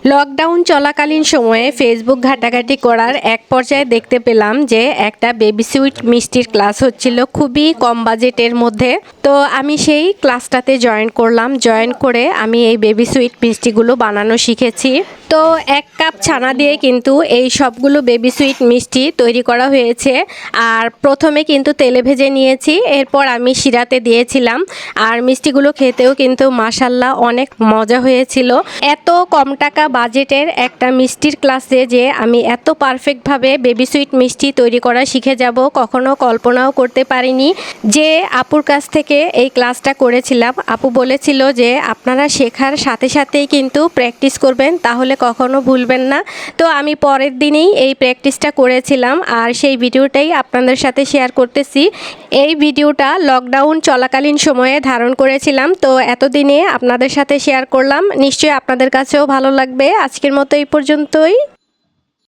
Lockdown চলাকালীন সময়ে Facebook ঘাটাঘাটি করার এক পর্যায়ে দেখতে পেলাম যে একটা বেবি সুইট মিষ্টির ক্লাস হচ্ছিল খুবই কম বাজেটের মধ্যে। তো আমি সেই ক্লাসটাতে জয়েন করলাম। জয়েন করে আমি এই বেবি সুইট মিষ্টিগুলো বানানো শিখেছি। তো 1 কাপ ছানা দিয়ে কিন্তু এই সবগুলো বেবি সুইট মিষ্টি তৈরি করা হয়েছে। আর প্রথমে কিন্তু তেলে ভেজে নিয়েছি, এরপর আমি শিরাতে দিয়েছিলাম। আর মিষ্টিগুলো খেতেও কিন্তু মাশাল্লাহ অনেক মজা হয়েছিল। এত কম টাকা বাজেটের একটা মিষ্টির ক্লাসে যে আমি এত পারফেক্টভাবে বেবি সুইট মিষ্টি তৈরি করা শিখে যাব কখনো কল্পনাও করতে পারিনি। যে আপুর কাছ থেকে এই ক্লাসটা করেছিলাম, আপু বলেছিল যে আপনারা শেখার সাথে সাথেই কিন্তু প্র্যাকটিস করবেন, তাহলে কখনো ভুলবেন না। তো আমি পরের দিনেই এই প্র্যাকটিসটা করেছিলাম আর সেই ভিডিওটাই আপনাদের সাথে শেয়ার করতেছি। এই ভিডিওটা লকডাউন চলাকালীন সময়ে ধারণ করেছিলাম, তো এতদিনে আপনাদের সাথে শেয়ার করলাম। নিশ্চয়ই আপনাদের কাছেও ভালো লাগবে। আজকের মতো এই পর্যন্তই।